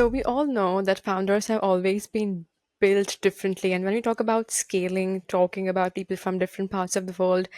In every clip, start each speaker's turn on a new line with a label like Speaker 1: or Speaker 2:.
Speaker 1: So we all know that founders have always been built differently. And when we talk about scaling, talking about people from different parts of the world,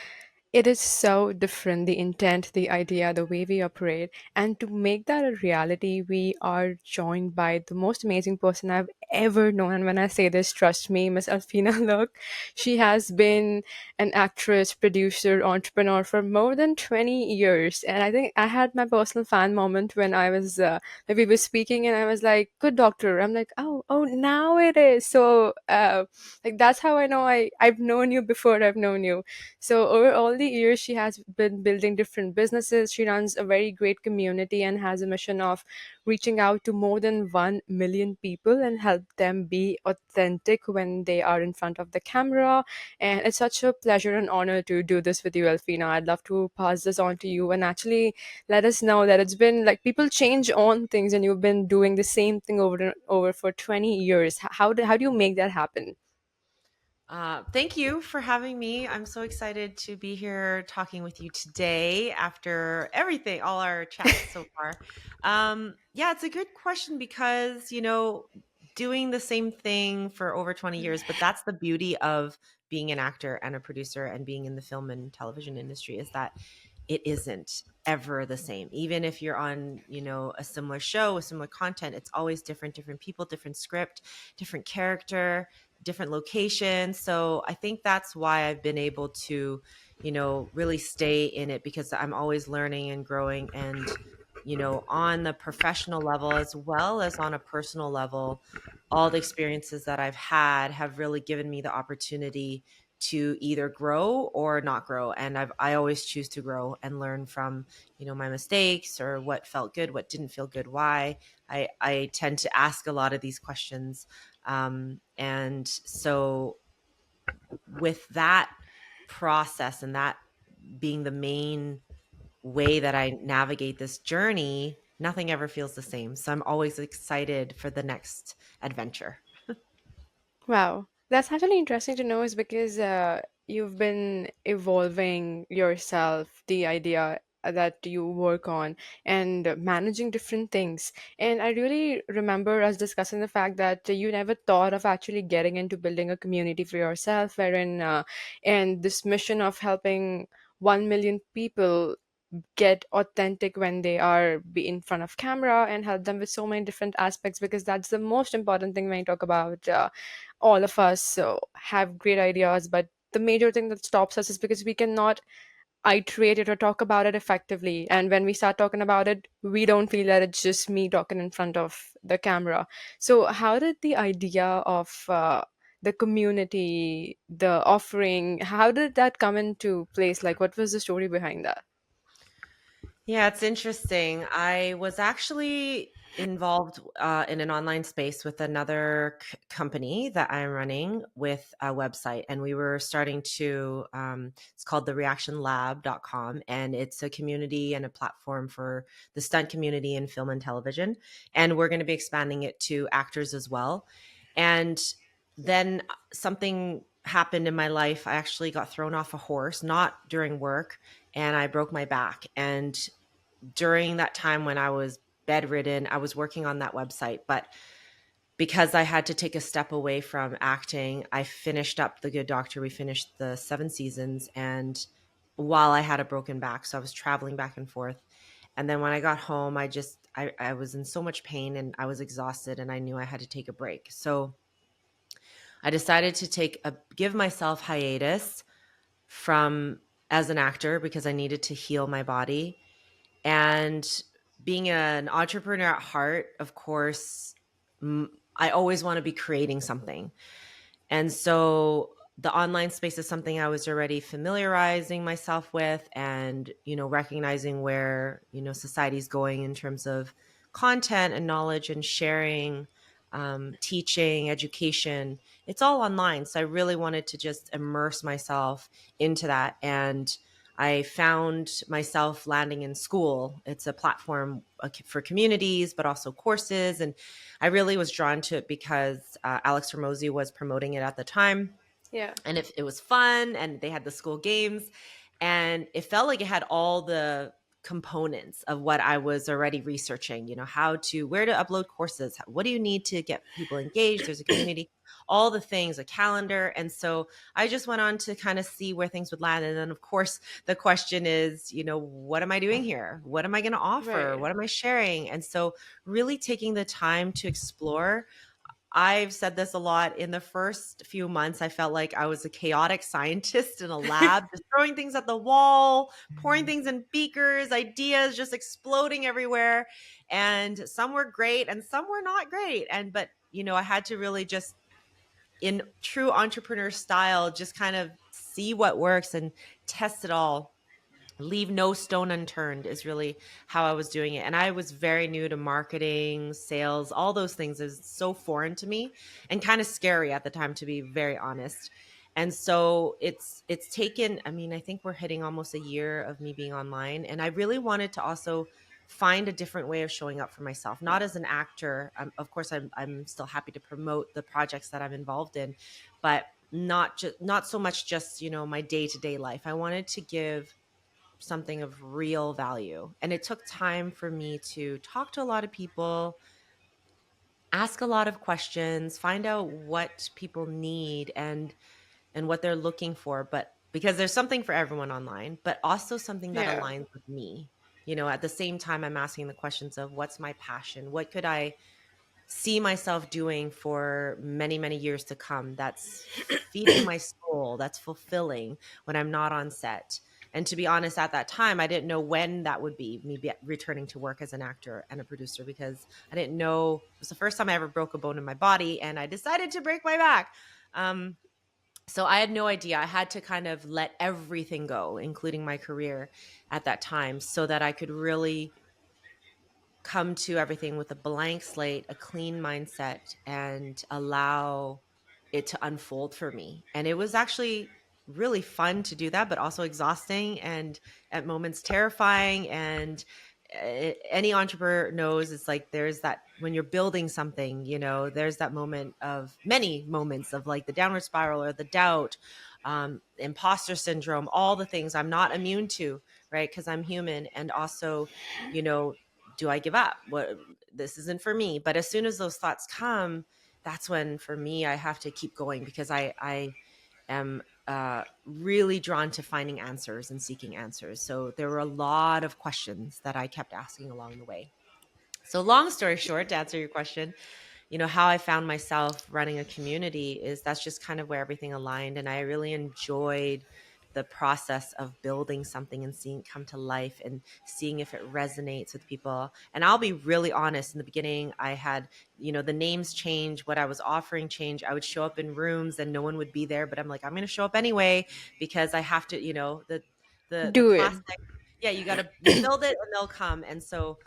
Speaker 1: it is so different, the intent, the idea, the way we operate. And to make that a reality, we are joined by the most amazing person I've ever known. And when I say this, trust me, Miss Elfina Luk. She has been an actress, producer, entrepreneur for more than 20 years. And I think I had my personal fan moment when when we were speaking and I was like, good doctor. I'm like, oh, now it is. So, like, that's how I know I've known you before I've known you. So over all the years, she has been building different businesses. She runs a very great community and has a mission of reaching out to more than 1 million people and help them be authentic when they are in front of the camera. And it's such a pleasure and honor to do this with you, Elfina. I'd love to pass this on to you and actually let us know that it's been like people change on things and you've been doing the same thing over and over for 20 years. How do you make that happen?
Speaker 2: Thank you for having me. I'm so excited to be here talking with you today after everything, all our chats so far. Yeah, it's a good question because, doing the same thing for over 20 years, but that's the beauty of being an actor and a producer and being in the film and television industry is that it isn't ever the same. Even if you're on, a similar show with similar content, it's always different people, different script, different character, different locations. So I think that's why I've been able to, really stay in it because I'm always learning and growing and on the professional level as well as on a personal level, all the experiences that I've had have really given me the opportunity to either grow or not grow. And I always choose to grow and learn from, my mistakes or what felt good, what didn't feel good, why. I tend to ask a lot of these questions. And so with that process and that being the main way that I navigate this journey, nothing ever feels the same. So I'm always excited for the next adventure.
Speaker 1: Wow, that's actually interesting to know is because you've been evolving yourself, the idea that you work on and managing different things. And I really remember us discussing the fact that you never thought of actually getting into building a community for yourself, wherein and this mission of helping 1 million people get authentic when they are be in front of camera and help them with so many different aspects because that's the most important thing when you talk about all of us have great ideas, but the major thing that stops us is because we cannot iterate it or talk about it effectively. And when we start talking about it, we don't feel that it's just me talking in front of the camera. So, how did the idea of the community, the offering, how did that come into place? Like, what was the story behind that?
Speaker 2: Yeah, it's interesting. I was actually involved in an online space with another company that I'm running with a website. And we were starting to, it's called the reactionlab.com. And it's a community and a platform for the stunt community in film and television. And we're going to be expanding it to actors as well. And then something happened in my life. I actually got thrown off a horse, not during work, and I broke my back. And during that time when I was bedridden, I was working on that website. But because I had to take a step away from acting, I finished up The Good Doctor. We finished the 7 seasons. And while I had a broken back, so I was traveling back and forth. And then when I got home, I was in so much pain and I was exhausted and I knew I had to take a break. So I decided to give myself hiatus from as an actor because I needed to heal my body. And being an entrepreneur at heart, of course, I always want to be creating something. And so the online space is something I was already familiarizing myself with and, recognizing where, society's going in terms of content and knowledge and sharing, teaching, education. It's all online. So I really wanted to just immerse myself into that. And I found myself landing in school. It's a platform for communities, but also courses. And I really was drawn to it because Alex Ramosi was promoting it at the time.
Speaker 1: Yeah.
Speaker 2: And it was fun and they had the school games. And it felt like it had all the components of what I was already researching, how to, where to upload courses, what do you need to get people engaged? There's a community, all the things, a calendar. And so I just went on to kind of see where things would land. And then, of course, the question is, what am I doing here? What am I going to offer?
Speaker 1: Right.
Speaker 2: What am I sharing? And so, really taking the time to explore. I've said this a lot. In the first few months, I felt like I was a chaotic scientist in a lab, just throwing things at the wall, pouring things in beakers, ideas just exploding everywhere. And some were great and some were not great. But, I had to really just, in true entrepreneur style, just kind of see what works and test it all, leave no stone unturned is really how I was doing it. And I was very new to marketing, sales, all those things is so foreign to me and kind of scary at the time, to be very honest. And so it's taken, I mean, I think we're hitting almost a year of me being online, and I really wanted to also find a different way of showing up for myself, not as an actor. Of course, I'm still happy to promote the projects that I'm involved in, but not so much just, my day-to-day life. I wanted to give something of real value. And it took time for me to talk to a lot of people, ask a lot of questions, find out what people need and what they're looking for, but because there's something for everyone online, but also something that
Speaker 1: Yeah.
Speaker 2: aligns with me. At the same time I'm asking the questions of what's my passion? What could I see myself doing for many, many years to come, that's feeding my soul, that's fulfilling when I'm not on set. And to be honest, at that time, I didn't know when that would be, returning to work as an actor and a producer, because I didn't know. It was the first time I ever broke a bone in my body, and I decided to break my back. Um, so I had no idea. I had to kind of let everything go, including my career at that time, so that I could really come to everything with a blank slate, a clean mindset, and allow it to unfold for me. And it was actually really fun to do that, but also exhausting and at moments terrifying. And any entrepreneur knows it's like there's that when you're building something, there's that moment of many moments of like the downward spiral or the doubt, imposter syndrome, all the things I'm not immune to, right? Because I'm human. And also, you know, do I give up? What, this isn't for me. But as soon as those thoughts come, that's when for me I have to keep going, because I am really drawn to finding answers and seeking answers. So there were a lot of questions that I kept asking along the way. So long story short, to answer your question, how I found myself running a community is that's just kind of where everything aligned. And I really enjoyed the process of building something and seeing it come to life and seeing if it resonates with people. And I'll be really honest, in the beginning, I had, the names change, what I was offering change. I would show up in rooms and no one would be there, but I'm like, I'm going to show up anyway because I have to, the
Speaker 1: Do it.
Speaker 2: classic, yeah, you build it and they'll come. And so,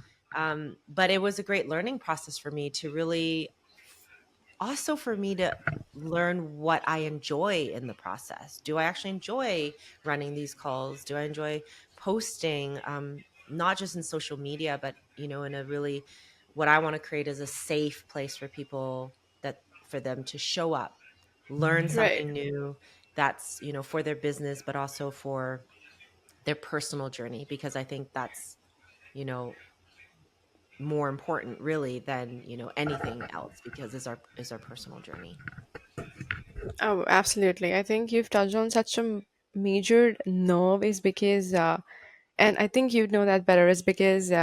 Speaker 2: but it was a great learning process for me to really, also for me to learn what I enjoy in the process. Do I actually enjoy running these calls? Do I enjoy posting, not just in social media, but in a really, what I want to create is a safe place for people, that for them to show up, learn
Speaker 1: Right.
Speaker 2: something new, that's for their business, but also for their personal journey, because I think that's you know more important really than anything else, because is our personal journey.
Speaker 1: Oh, absolutely. I think you've touched on such a major nerve is because, and I think you'd know that better, is because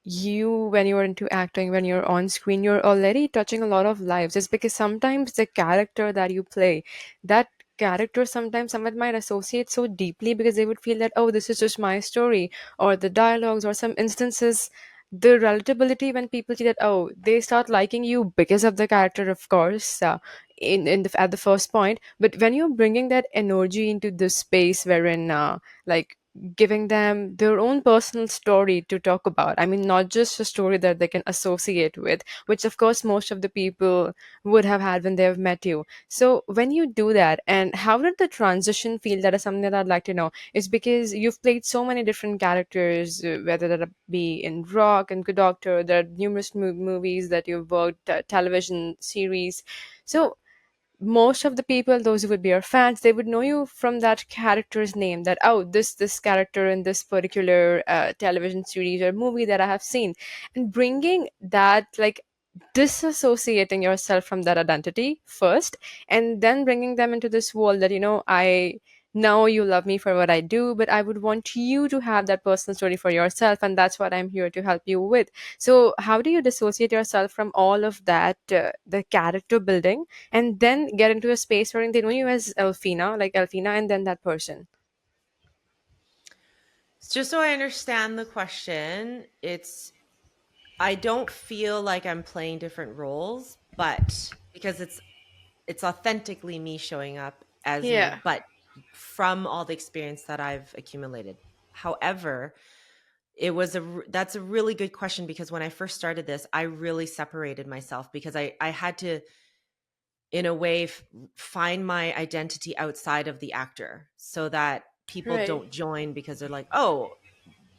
Speaker 1: you, when you're into acting, when you're on screen, you're already touching a lot of lives. It's because sometimes the character that you play, that character, sometimes someone might associate so deeply because they would feel that, oh, this is just my story, or the dialogues, or some instances, the relatability when people see that, oh, they start liking you because of the character, of course, at the first point. But when you're bringing that energy into this space wherein, like, giving them their own personal story to talk about. I mean, not just a story that they can associate with, which of course most of the people would have had when they have met you. So when you do that, and how did the transition feel? That is something that I'd like to know. Is because you've played so many different characters, whether that be in Rock and Good Doctor, there are numerous movies that you've worked, television series. So most of the people, those who would be your fans, they would know you from that character's name, that, oh, this character in this particular television series or movie that I have seen. And bringing that, like, disassociating yourself from that identity first, and then bringing them into this world that, I know you love me for what I do, but I would want you to have that personal story for yourself, and that's what I'm here to help you with. So how do you dissociate yourself from all of that, the character building, and then get into a space where they know you as Elfina, like Elfina, and then that person?
Speaker 2: Just so I understand the question, it's I don't feel like I'm playing different roles, but because it's authentically me showing up as me,
Speaker 1: Yeah.
Speaker 2: but from all the experience that I've accumulated. However, that's a really good question because when I first started this, I really separated myself because I had to, in a way, find my identity outside of the actor so that people
Speaker 1: Right.
Speaker 2: don't join because they're like, oh,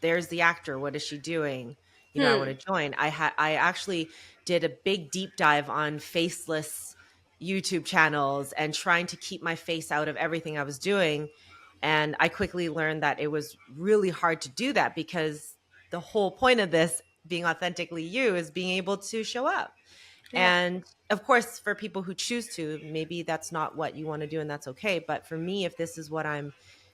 Speaker 2: there's the actor. What is she doing? I want
Speaker 1: Hmm.
Speaker 2: to join. I actually did a big deep dive on faceless YouTube channels and trying to keep my face out of everything I was doing. And I quickly learned that it was really hard to do that because the whole point of this being authentically you is being able to show up.
Speaker 1: Yeah.
Speaker 2: And of course, for people who choose to, maybe that's not what you want to do, and that's okay. But for me, if this is what I'm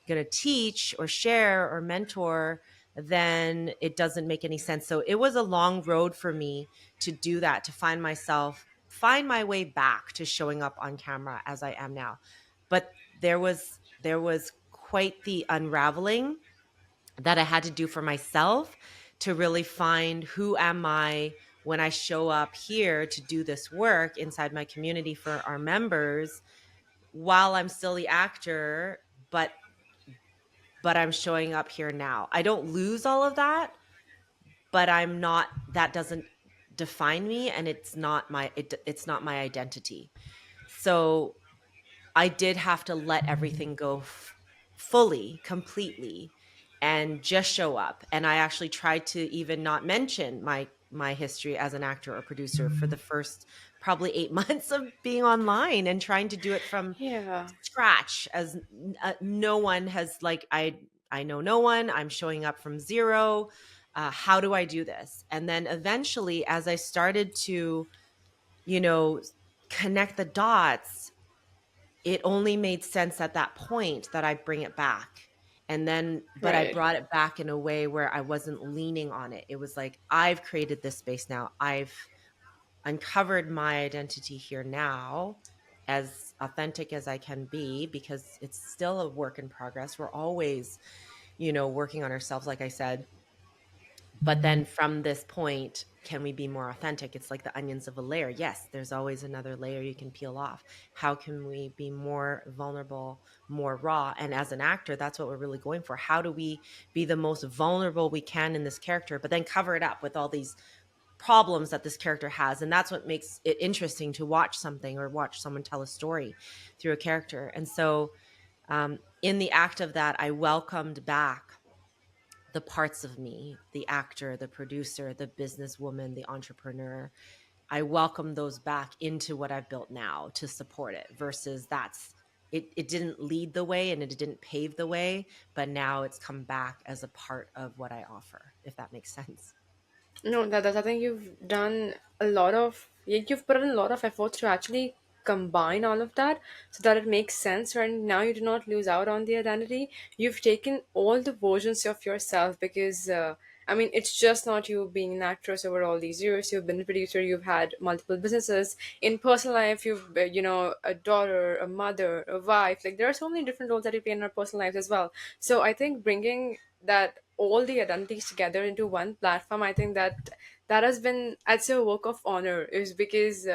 Speaker 2: going to teach or share or mentor, then it doesn't make any sense. So it was a long road for me to do that, to find myself, find my way back to showing up on camera as I am now. But there was quite the unraveling that I had to do for myself to really find who am I when I show up here to do this work inside my community for our members while I'm still the actor, but I'm showing up here now. I don't lose all of that, but I'm not that doesn't define me and it's not my identity. So I did have to let everything go fully, completely, and just show up. And I actually tried to even not mention my history as an actor or producer for the first probably 8 months of being online and trying to do it from
Speaker 1: Yeah.
Speaker 2: scratch as no one has like I know no one. I'm showing up from zero. How do I do this? And then eventually as I started to, you know, connect the dots, it only made sense at that point that I bring it back. And then, but I
Speaker 1: Right.
Speaker 2: brought it back in a way where I wasn't leaning on it. It was like, I've created this space now. I've uncovered my identity here now as authentic as I can be because it's still a work in progress. We're always, working on ourselves, like I said. But then from this point, can we be more authentic? It's like the onions of a layer. Yes, there's always another layer you can peel off. How can we be more vulnerable, more raw? And as an actor, that's what we're really going for. How do we be the most vulnerable we can in this character, but then cover it up with all these problems that this character has? And that's what makes it interesting to watch something or watch someone tell a story through a character. And so, in the act of that, I welcomed back the parts of me, the actor, the producer, the businesswoman, the entrepreneur. I welcome those back into what I've built now to support it versus it didn't lead the way and it didn't pave the way, but now it's come back as a part of what I offer, if that makes sense.
Speaker 1: No, I think you've done a lot of, you've put in a lot of efforts to actually combine all of that so that it makes sense. Right now, you do not lose out on the identity. You've taken all the versions of yourself because, I mean, it's just not you being an actress over all these years. You've been a producer, you've had multiple businesses. In personal life, you've, a daughter, a mother, a wife. Like, there are so many different roles that you play in our personal lives as well. So I think bringing that all the identities together into one platform, I think that has been, I'd say, a work of honor, is because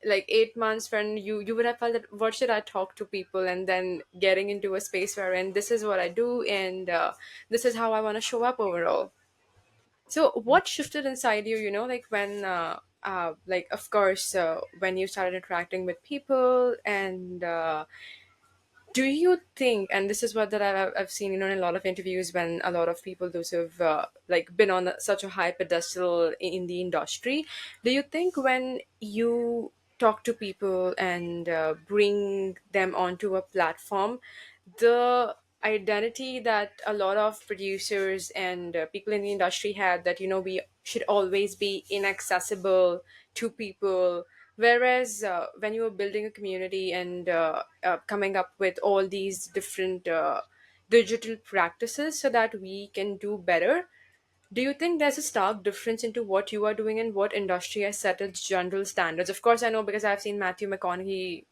Speaker 1: like 8 months when you would have felt that what should I talk to people, and then getting into a space wherein this is what I do, and this is how I want to show up overall. So what shifted inside you, like when like, of course, when you started interacting with people, and do you think, and this is what that I've seen, in a lot of interviews, when a lot of people, those who've like been on such a high pedestal in the industry, do you think when you talk to people and bring them onto a platform, the identity that a lot of producers and people in the industry had, that we should always be inaccessible to people. Whereas when you are building a community and coming up with all these different digital practices so that we can do better, do you think there's a stark difference into what you are doing and what industry has set its general standards? Of course, I know because I've seen Matthew McConaughey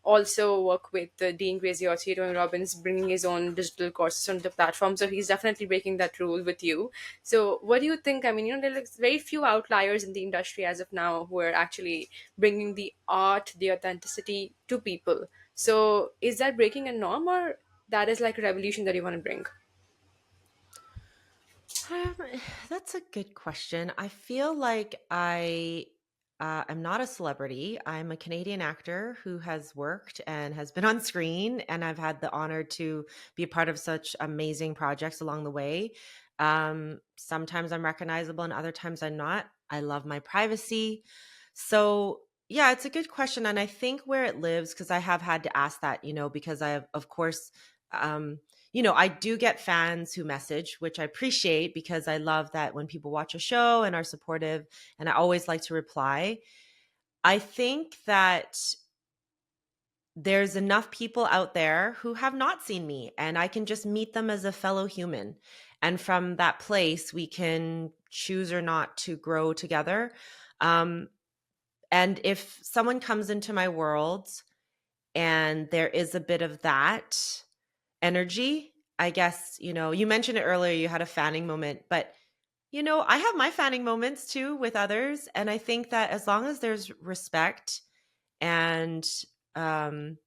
Speaker 1: also work with Dean Graziosi, Tony Robbins, bringing his own digital courses on the platform. So he's definitely breaking that rule with you. So what do you think? I mean, there's very few outliers in the industry as of now who are actually bringing the art, the authenticity to people. So is that breaking a norm, or that is like a revolution that you want to bring?
Speaker 2: Um, that's a good question. I feel like I am not a celebrity. I'm a Canadian actor who has worked and has been on screen, and I've had the honor to be a part of such amazing projects along the way. Sometimes I'm recognizable, and other times I'm not. I love my privacy. So, yeah, it's a good question, and I think where it lives, because I have had to ask that, because I have, of course, um, I do get fans who message, which I appreciate because I love that when people watch a show and are supportive, and I always like to reply. I think that there's enough people out there who have not seen me, and I can just meet them as a fellow human. And from that place, we can choose or not to grow together. Um, and if someone comes into my world and there is a bit of that energy, I guess, you mentioned it earlier, you had a fanning moment, but I have my fanning moments too with others. And I think that as long as there's respect and, um,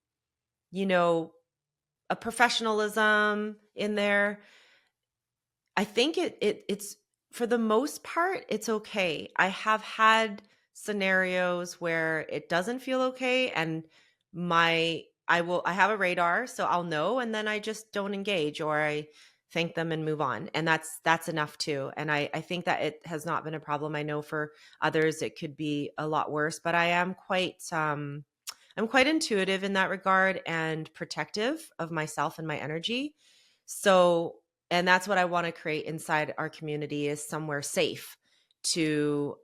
Speaker 2: you know, a professionalism in there, I think it's for the most part it's okay. I have had scenarios where it doesn't feel okay, and I have a radar, so I'll know, and then I just don't engage, or I thank them and move on. And that's enough too. And I think that it has not been a problem. I know for others it could be a lot worse, but I'm quite intuitive in that regard and protective of myself and my energy. So, and that's what I want to create inside our community, is somewhere safe to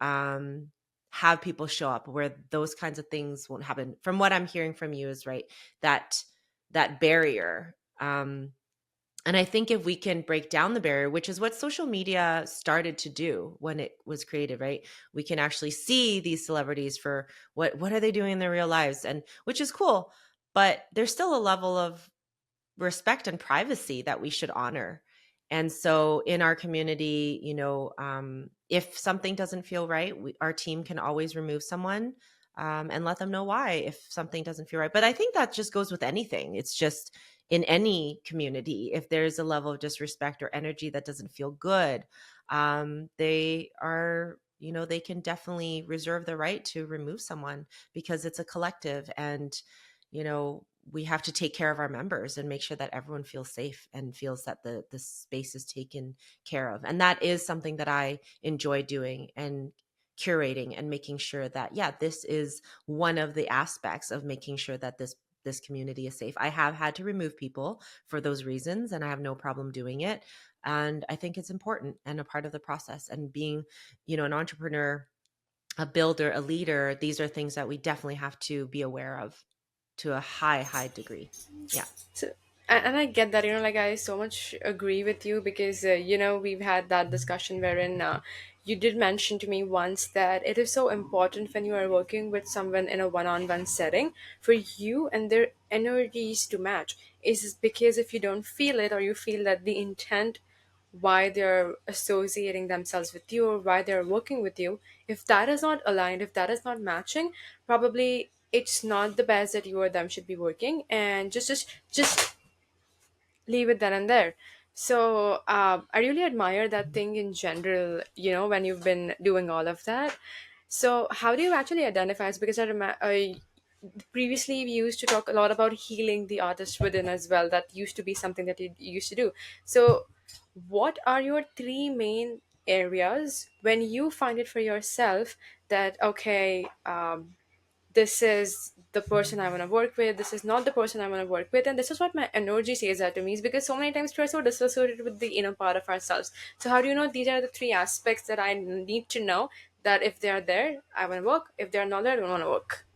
Speaker 2: have people show up where those kinds of things won't happen. From what I'm hearing from you is right, that that barrier. And I think if we can break down the barrier, which is what social media started to do when it was created, right? We can actually see these celebrities for what are they doing in their real lives, and which is cool. But there's still a level of respect and privacy that we should honor. And so in our community, if something doesn't feel right, our team can always remove someone, and let them know why if something doesn't feel right. But I think that just goes with anything. It's just in any community, if there's a level of disrespect or energy that doesn't feel good, they are, they can definitely reserve the right to remove someone, because it's a collective. And we have to take care of our members and make sure that everyone feels safe and feels that the space is taken care of. And that is something that I enjoy doing, and curating and making sure that, yeah, this is one of the aspects of making sure that this community is safe. I have had to remove people for those reasons, and I have no problem doing it. And I think it's important and a part of the process. And being, an entrepreneur, a builder, a leader, these are things that we definitely have to be aware of to a high degree. Yeah.
Speaker 1: So, and I get that, like I so much agree with you because, we've had that discussion wherein you did mention to me once that it is so important when you are working with someone in a one on one setting for you and their energies to match. Is because if you don't feel it, or you feel that the intent why they're associating themselves with you or why they're working with you, if that is not aligned, if that is not matching, probably it's not the best that you or them should be working, and just leave it then and there. So I really admire that thing in general, when you've been doing all of that. So how do you actually identify it? Because I previously we used to talk a lot about healing the artist within as well. That used to be something that you used to do. So what are your three main areas when you find it for yourself that okay, this is the person I want to work with, this is not the person I want to work with, and this is what my energy says that to me. Is because so many times we're so disassociated with the inner part of ourselves. So how do you know these are the three aspects that I need to know, that if they are there, I want to work, if they're not there, I don't want to work?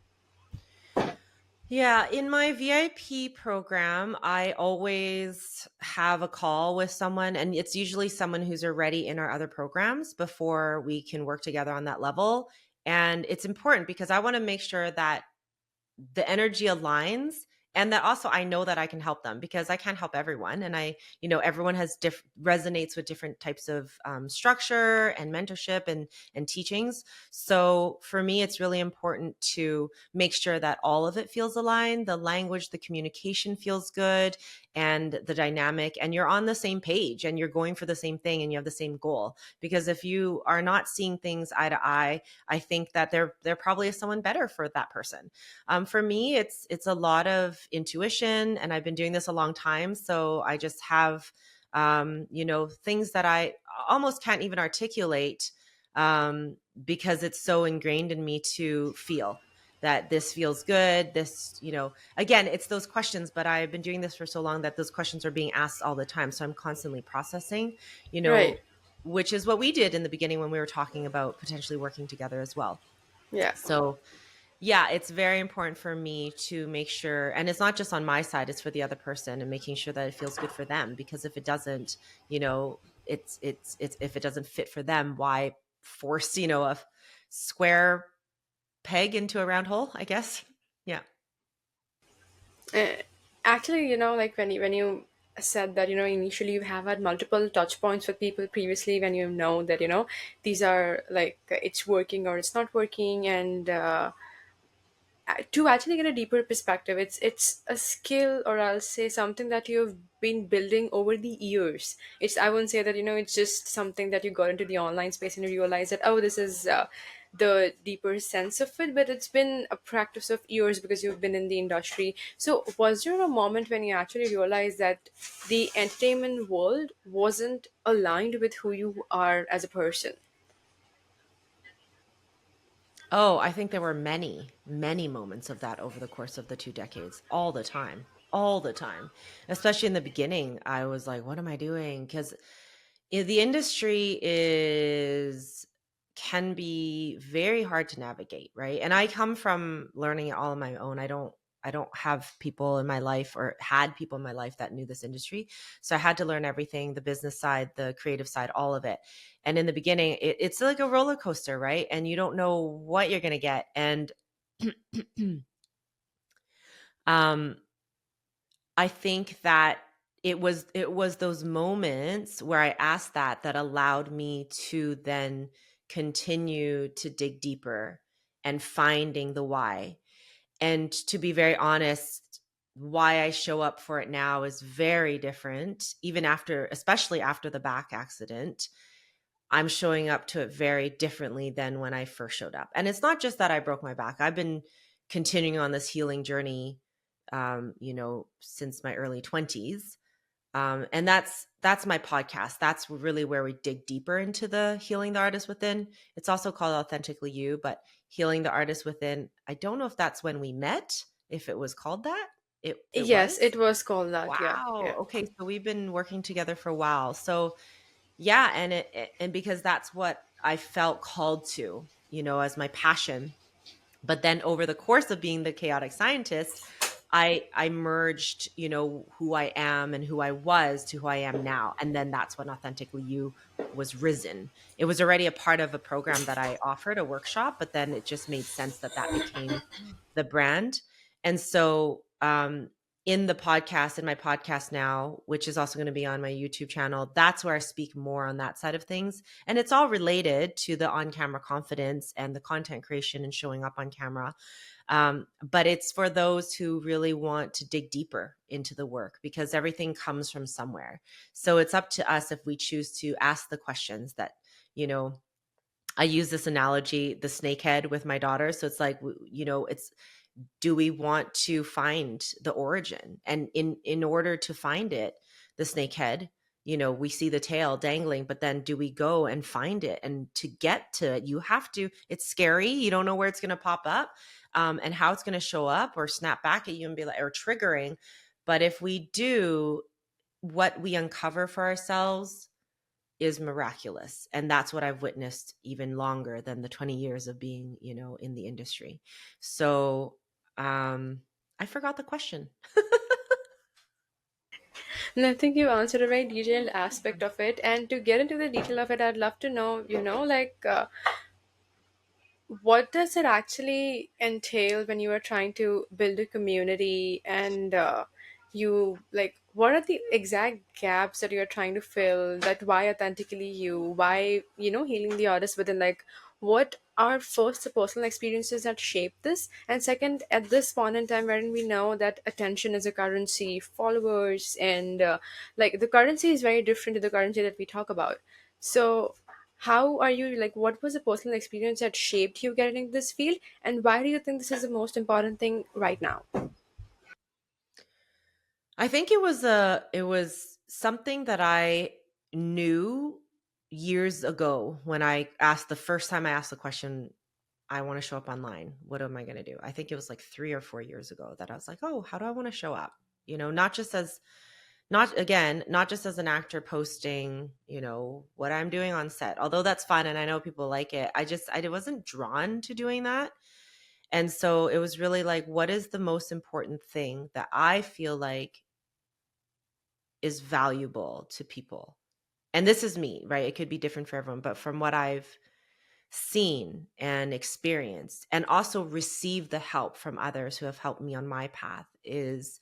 Speaker 2: Yeah, in my VIP program, I always have a call with someone, and it's usually someone who's already in our other programs before we can work together on that level. And it's important because I want to make sure that the energy aligns, and that also I know that I can help them because I can't help everyone, and everyone has resonates with different types of structure and mentorship and teachings. So for me, it's really important to make sure that all of it feels aligned, the language, the communication feels good, and the dynamic, and you're on the same page and you're going for the same thing and you have the same goal. Because if you are not seeing things eye to eye, I think that there probably is someone better for that person. For me, it's a lot of intuition, and I've been doing this a long time. So I just have, things that I almost can't even articulate, because it's so ingrained in me to feel that this feels good. Again, it's those questions, but I've been doing this for so long that those questions are being asked all the time. So I'm constantly processing, you
Speaker 1: Right.
Speaker 2: know, which is what we did in the beginning when we were talking about potentially working together as well.
Speaker 1: Yeah.
Speaker 2: So yeah, it's very important for me to make sure, and it's not just on my side, it's for the other person and making sure that it feels good for them. Because if it doesn't, it's if it doesn't fit for them, why force, a square peg into a round hole, I guess. Yeah.
Speaker 1: Uh, Actually, like when you said that, initially you have had multiple touch points with people previously, when you know that, these are like it's working or it's not working, and to actually get a deeper perspective, it's a skill, or I'll say something that you've been building over the years. It's, I wouldn't say that, it's just something that you got into the online space and you realize that, oh, this is the deeper sense of it, but it's been a practice of years because you've been in the industry. So was there a moment when you actually realized that the entertainment world wasn't aligned with who you are as a person?
Speaker 2: Oh, I think there were many, many moments of that over the course of the 2 decades, all the time. Especially in the beginning, I was like, what am I doing? Because the industry is can be very hard to navigate, right? And I come from learning it all on my own. I don't have people in my life, or had people in my life that knew this industry. So I had to learn everything, the business side, the creative side, all of it. And in the beginning, it's like a roller coaster, right? And you don't know what you're going to get. And um I think that it was those moments where I asked that allowed me to then continue to dig deeper and finding the why. And to be very honest, why I show up for it now is very different, even after, especially after the back accident. I'm showing up to it very differently than when I first showed up. And it's not just that I broke my back. I've been continuing on this healing journey, since my early 20s. And that's my podcast. That's really where we dig deeper into the healing the artist within. It's also called Authentically You, but healing the artist within. I don't know if that's when we met, if it was called that. It
Speaker 1: Yes, it
Speaker 2: was.
Speaker 1: was called that. Yeah,
Speaker 2: Wow.
Speaker 1: yeah.
Speaker 2: Okay, so we've been working together for a while. So yeah, and because that's what I felt called to, as my passion. But then over the course of being the chaotic scientist, I merged, who I am and who I was to who I am now. And then that's when Authentically You was risen. It was already a part of a program that I offered, a workshop, but then it just made sense that that became the brand. And so in my podcast now, which is also going to be on my YouTube channel, that's where I speak more on that side of things. And it's all related to the on-camera confidence and the content creation and showing up on camera. But it's for those who really want to dig deeper into the work, because everything comes from somewhere. So it's up to us if we choose to ask the questions that, you know, I use this analogy, the snake head, with my daughter. So it's like, it's, do we want to find the origin? And in order to find it, the snake head, we see the tail dangling, but then do we go and find it? And to get to it, you have to, it's scary. You don't know where it's going to pop up, and how it's going to show up or snap back at you and be like, or triggering. But if we do, what we uncover for ourselves is miraculous. And that's what I've witnessed even longer than the 20 years of being, in the industry. So, I forgot the question.
Speaker 1: And I think you answered a very detailed aspect of it. And to get into the detail of it, I'd love to know, what does it actually entail when you are trying to build a community, and you like what are the exact gaps that you're trying to fill, that why authentically you, why healing the artist within, like what are first the personal experiences that shape this, and second, at this point in time wherein we know that attention is a currency, followers, and like the currency is very different to the currency that we talk about. So how are you, like what was the personal experience that shaped you getting into this field, and why do you think this is the most important thing right now?
Speaker 2: I think it was something that I knew years ago when I asked the first time I asked the question, I want to show up online. What am I going to do? I think it was like 3 or 4 years ago that I was like, "Oh, how do I want to show up?" Not just as not just as an actor posting, what I'm doing on set. Although that's fun and I know people like it. I wasn't drawn to doing that. And so it was really like, what is the most important thing that I feel like is valuable to people? And this is me, right? It could be different for everyone, but from what I've seen and experienced and also received the help from others who have helped me on my path is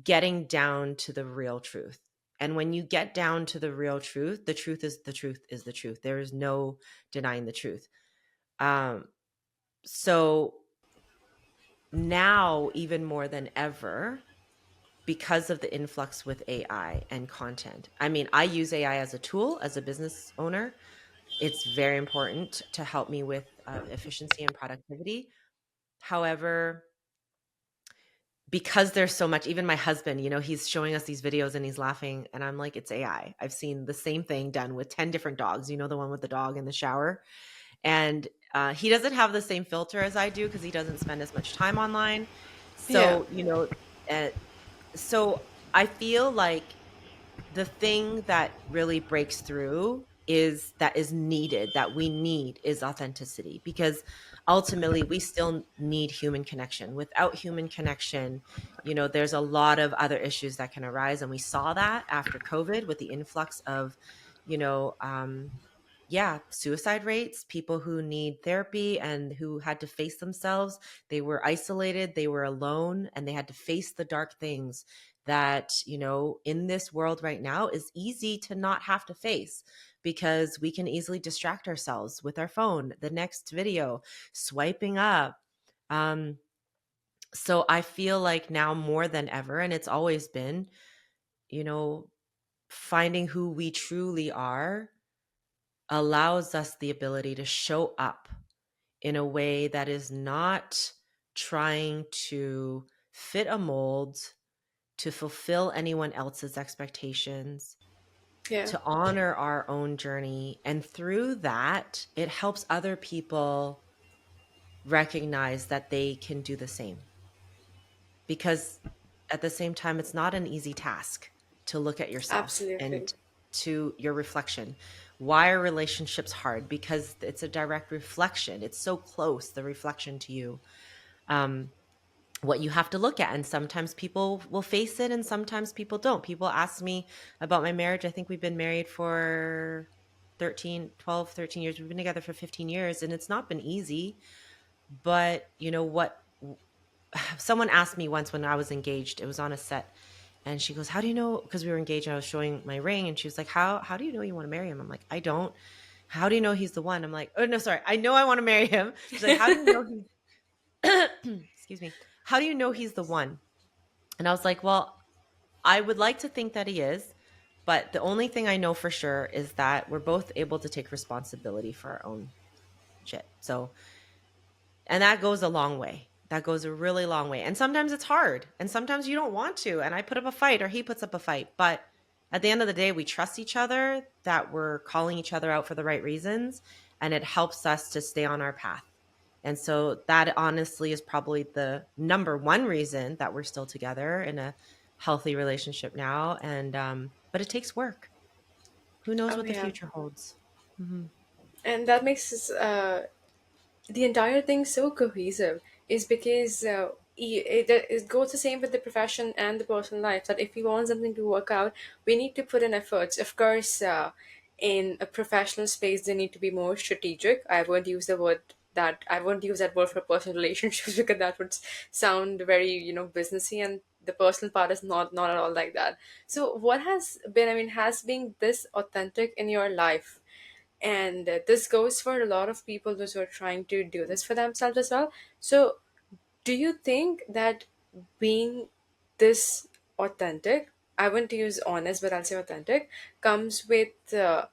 Speaker 2: getting down to the real truth. And when you get down to the real truth, the truth is the truth is the truth. There is no denying the truth. Um, so now, even more than ever, because of the influx with AI and content. I mean, I use AI as a tool as a business owner. It's very important to help me with efficiency and productivity. However, because there's so much, even my husband, he's showing us these videos and he's laughing, and I'm like, it's AI. I've seen the same thing done with 10 different dogs, the one with the dog in the shower. And he doesn't have the same filter as I do because he doesn't spend as much time online.
Speaker 1: Yeah,
Speaker 2: So, uh, so I feel like the thing that really breaks through is needed, that we need, is authenticity, because ultimately we still need human connection. Without human connection, there's a lot of other issues that can arise, and we saw that after COVID with the influx of you know yeah, suicide rates, people who need therapy and who had to face themselves. They were isolated, they were alone, and they had to face the dark things that, in this world right now is easy to not have to face, because we can easily distract ourselves with our phone, the next video, swiping up. Um, so I feel like now more than ever, and it's always been, you know, finding who we truly are allows us the ability to show up in a way that is not trying to fit a mold, to fulfill anyone else's expectations,
Speaker 1: yeah,
Speaker 2: to honor our own journey. And through that, it helps other people recognize that they can do the same. Because at the same time, it's not an easy task to look at yourself
Speaker 1: absolutely.
Speaker 2: and to your reflection. Why are relationships hard? Because it's a direct reflection. It's so close, the reflection to you. Um, what you have to look at. And sometimes people will face it and sometimes people don't. People ask me about my marriage. I think we've been married for 13 years. We've been together for 15 years and it's not been easy. But you know what? Someone asked me once when I was engaged, it was on a set, and she goes, "How do you know?" Because we were engaged and I was showing my ring, and she was like, "How do you know you want to marry him?" I'm like, "I don't." "How do you know he's the one?" I'm like, "Oh no, sorry. I know I want to marry him." She's like, "How do you know excuse me. How do you know he's the one?" And I was like, "Well, I would like to think that he is, but the only thing I know for sure is that we're both able to take responsibility for our own shit." So, and that goes a long way. That goes a really long way. And sometimes it's hard, and sometimes you don't want to. And I put up a fight or he puts up a fight, but At the end of the day, we trust each other, that we're calling each other out for the right reasons, and it helps us to stay on our path. And so that honestly is probably the number one reason that we're still together in a healthy relationship now. And but it takes work. Who knows
Speaker 1: Oh
Speaker 2: what the
Speaker 1: yeah,
Speaker 2: future holds? Hmm.
Speaker 1: and that makes the entire thing so cohesive is because it goes the same with the profession and the personal life, that if we want something to work out, we need to put in efforts. Of course, in a professional space they need to be more strategic. I won't use that word for personal relationships because that would sound very, businessy, and the personal part is not at all like that. So what has been, has being this authentic in your life, and this goes for a lot of people, those who are trying to do this for themselves as well. So do you think that being this authentic, I wouldn't use honest but I'll say authentic, comes with a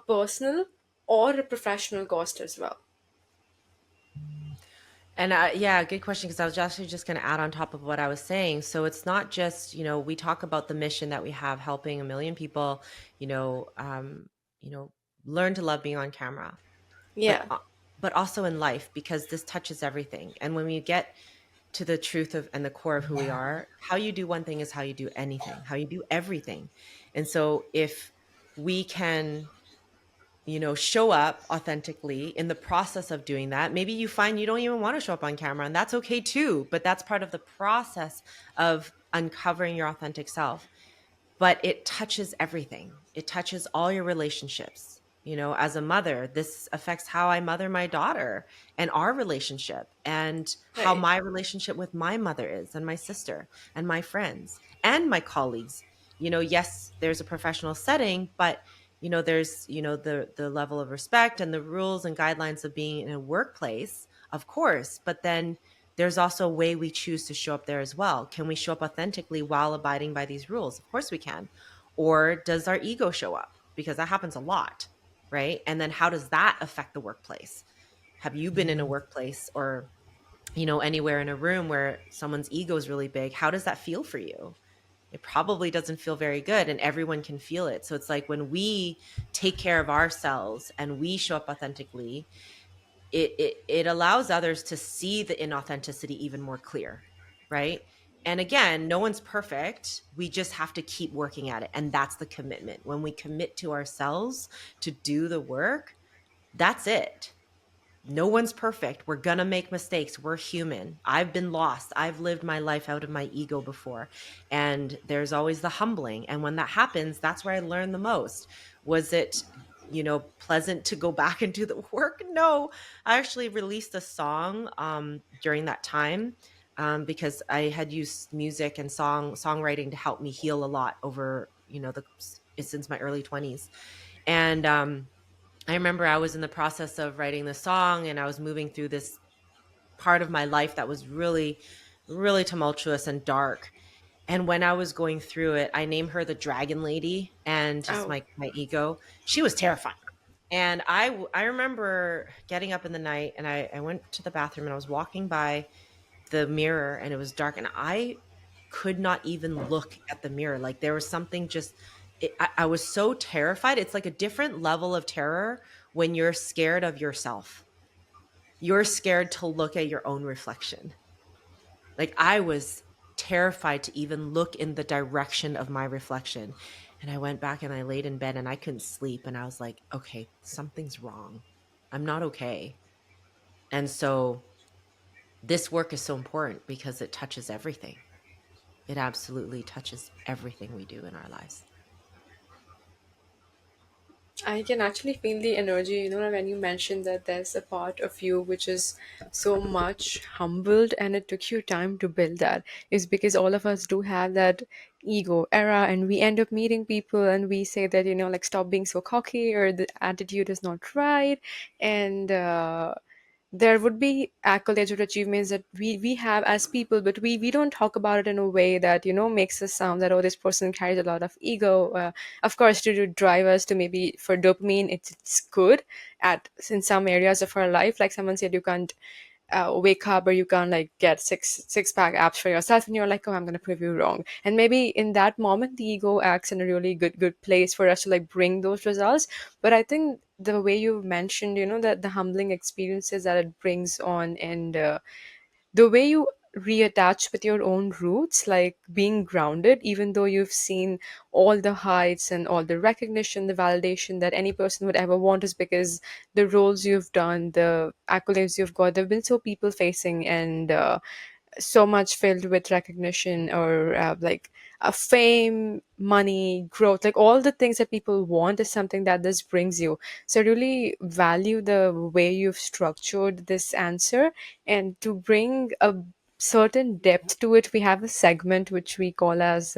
Speaker 1: personal or a professional cost as well?
Speaker 2: And yeah, good question. Because I was actually just going to add on top of what I was saying. So it's not just, we talk about the mission that we have, helping a million people, you know, um, you know, learn to love being on camera, but
Speaker 1: Yeah.
Speaker 2: but also in life, because this touches everything. And when we get to the truth of and the core of who we are, how you do one thing is how you do anything, how you do everything. And so if we can, show up authentically in the process of doing that. Maybe you find you don't even want to show up on camera, and that's okay too. But that's part of the process of uncovering your authentic self. But it touches everything. It touches all your relationships. As a mother, this affects how I mother my daughter and our relationship, and how
Speaker 1: Right.
Speaker 2: my relationship with my mother is, and my sister, and my friends, and my colleagues. Yes, there's a professional setting, but there's the level of respect and the rules and guidelines of being in a workplace, of course. But then there's also a way we choose to show up there as well. Can we show up authentically while abiding by these rules? Of course we can. Or does our ego show up? Because that happens a lot, right? And then how does that affect the workplace? Have you been in a workplace, or anywhere in a room where someone's ego is really big? How does that feel for you? It probably doesn't feel very good, and everyone can feel it. So it's like, when we take care of ourselves and we show up authentically, it allows others to see the inauthenticity even more clear, right? And again, no one's perfect. We just have to keep working at it. And that's the commitment. When we commit to ourselves to do the work, that's it. No one's perfect. We're going to make mistakes. We're human. I've been lost. I've lived my life out of my ego before. And there's always the humbling. And when that happens, that's where I learn the most. Was it, pleasant to go back and do the work? No. I actually released a song during that time, because I had used music and songwriting to help me heal a lot over, since my early 20s. And I remember I was in the process of writing the song, and I was moving through this part of my life that was really, really tumultuous and dark. And when I was going through it, I named her the Dragon Lady, and just
Speaker 1: Oh.
Speaker 2: my ego. She was terrifying. And I remember getting up in the night, and I went to the bathroom, and I was walking by the mirror, and it was dark, and I could not even look at the mirror. Like, there was something just, I was so terrified. It's like a different level of terror when you're scared of yourself. You're scared to look at your own reflection. Like, I was terrified to even look in the direction of my reflection. And I went back and I laid in bed, and I couldn't sleep. And I was like, okay, something's wrong. I'm not okay. And so this work is so important because it touches everything. It absolutely touches everything we do in our lives.
Speaker 1: I can actually feel the energy, when you mentioned that there's a part of you which is so much humbled and it took you time to build that. Is because all of us do have that ego era, and we end up meeting people and we say that, like, stop being so cocky, or the attitude is not right. And there would be accolades or achievements that we have as people, but we don't talk about it in a way that, makes us sound that, oh, this person carries a lot of ego. Of course, to drive us to, maybe for dopamine, it's good at in some areas of our life. Like someone said, you can't wake up or you can't like get six pack abs for yourself, and you're like, oh, I'm gonna prove you wrong. And maybe in that moment the ego acts in a really good place for us to like bring those results. But I think the way you mentioned, that the humbling experiences that it brings on, and the way you reattach with your own roots, like being grounded, even though you've seen all the heights and all the recognition, the validation that any person would ever want, is because the roles you've done, the accolades you've got, they've been so people facing, and so much filled with recognition, or like fame, money, growth, like all the things that people want is something that this brings you. So I really value the way you've structured this answer. And to bring a certain depth to it, we have a segment which we call as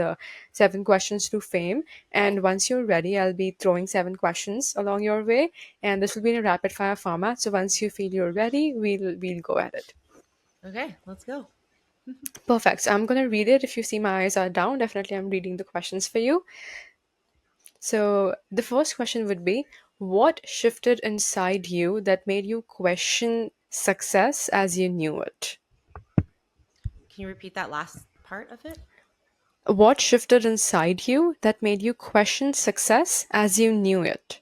Speaker 1: seven questions to fame. And once you're ready, I'll be throwing seven questions along your way, and this will be in a rapid fire format. So once you feel you're ready, we'll go at it.
Speaker 2: Okay, let's go.
Speaker 1: Perfect. So I'm going to read it. If you see my eyes are down, definitely I'm reading the questions for you. So the first question would be, what shifted inside you that made you question success as you knew it?
Speaker 2: Can you repeat that last part of it?
Speaker 1: What shifted inside you that made you question success as you knew it?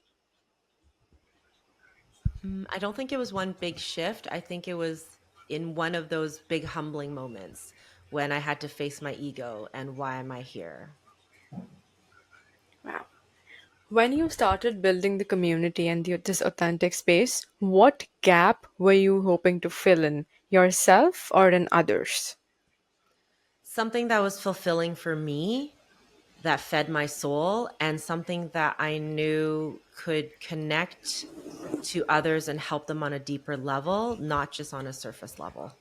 Speaker 2: I don't think it was one big shift. I think it was in one of those big humbling moments when I had to face my ego and why am I here?
Speaker 1: Wow. When you started building the community and this authentic space, what gap were you hoping to fill in, yourself or in others?
Speaker 2: Something that was fulfilling for me, that fed my soul, and something that I knew could connect to others and help them on a deeper level, not just on a surface level.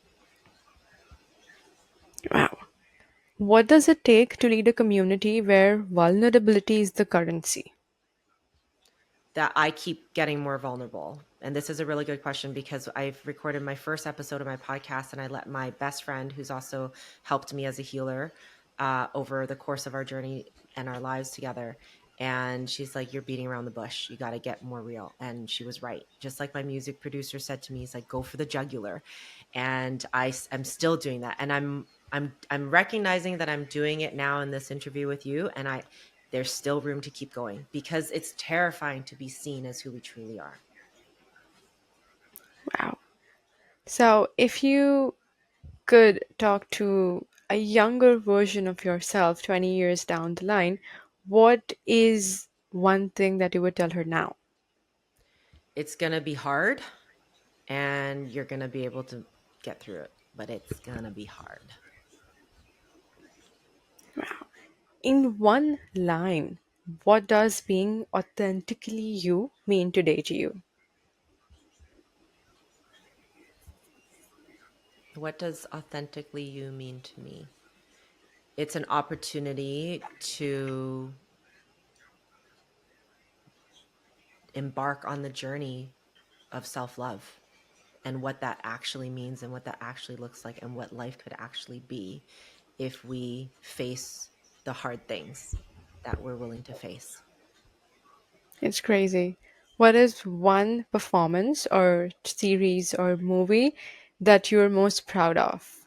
Speaker 1: Wow. What does it take to lead a community where vulnerability is the currency?
Speaker 2: That I keep getting more vulnerable? And this is a really good question because I've recorded my first episode of my podcast and I let my best friend, who's also helped me as a healer over the course of our journey and our lives together. And she's like, you're beating around the bush. You got to get more real. And she was right. Just like my music producer said to me, he's like, go for the jugular. And am still doing that. And I'm recognizing that I'm doing it now in this interview with you. And there's still room to keep going because it's terrifying to be seen as who we truly are.
Speaker 1: Wow. So, if you could talk to a younger version of yourself 20 years down the line, what is one thing that you would tell her now?
Speaker 2: It's going to be hard and you're going to be able to get through it, but it's going to be hard.
Speaker 1: Wow. In one line, what does being authentically you mean today to you?
Speaker 2: What does authentically you mean to me? It's an opportunity to embark on the journey of self love and what that actually means and what that actually looks like and what life could actually be if we face the hard things that we're willing to face.
Speaker 1: It's crazy. What is one performance or series or movie that you're most proud of?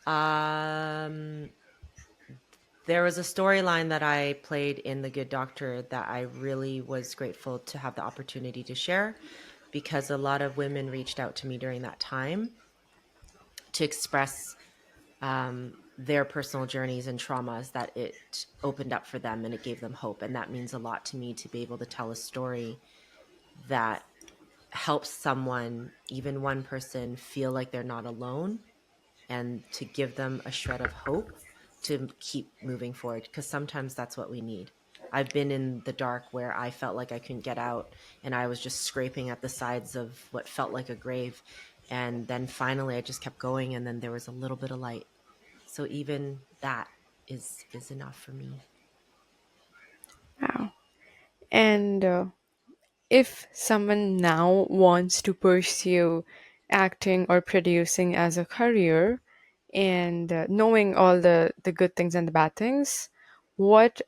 Speaker 2: Um, there was a storyline that I played in The Good Doctor that I really was grateful to have the opportunity to share because a lot of women reached out to me during that time to express their personal journeys and traumas that it opened up for them and it gave them hope. And that means a lot to me to be able to tell a story that helps someone, even one person, feel like they're not alone and to give them a shred of hope to keep moving forward because sometimes that's what we need. I've been in the dark where I felt like I couldn't get out and I was just scraping at the sides of what felt like a grave. And then finally I just kept going and then there was a little bit of light. So even that is enough for me.
Speaker 1: Wow. And if someone now wants to pursue acting or producing as a career, and knowing all the good things and the bad things, what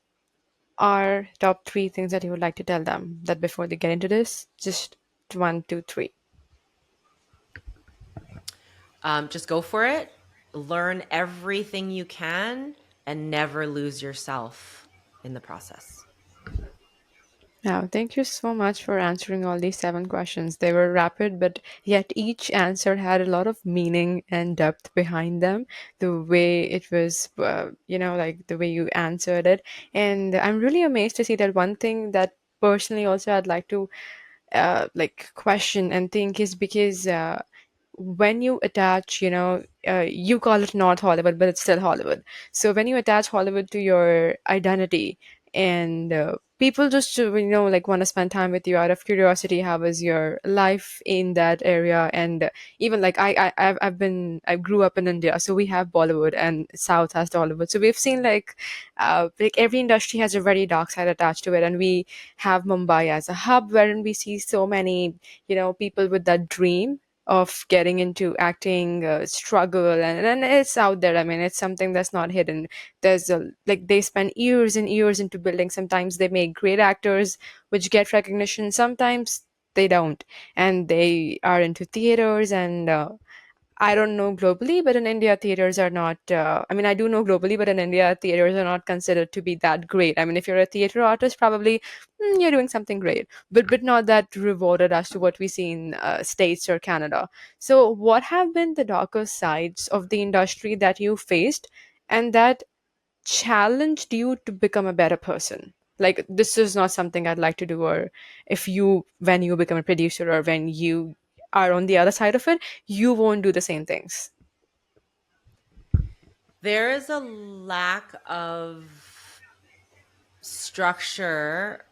Speaker 1: are top three things that you would like to tell them that before they get into this? Just one, two, three.
Speaker 2: Just go for it, learn everything you can, and never lose yourself in the process.
Speaker 1: Now, thank you so much for answering all these seven questions. They were rapid, but yet each answer had a lot of meaning and depth behind them. The way it was, like the way you answered it. And I'm really amazed to see that one thing that personally also I'd like to like question and think is because when you attach, you call it North Hollywood, but it's still Hollywood. So when you attach Hollywood to your identity, and people just like want to spend time with you out of curiosity, how was your life in that area? And even like I grew up in India, so we have Bollywood and South has Hollywood. So we've seen like every industry has a very dark side attached to it, and we have Mumbai as a hub wherein we see so many people with that dream of getting into acting, struggle, and it's out there. I mean, it's something that's not hidden. There's like they spend years and years into building. Sometimes they make great actors which get recognition, sometimes they don't, and they are into theaters. And I don't know globally, but in India, theaters are not. I mean, I do know globally, but in India, theaters are not considered to be that great. I mean, if you're a theater artist, probably you're doing something great, but not that rewarded as to what we see in States or Canada. So, what have been the darker sides of the industry that you faced, and that challenged you to become a better person? Like, this is not something I'd like to do, or if you, when you become a producer, or when you are on the other side of it, you won't do the same things.
Speaker 2: There is a lack of structure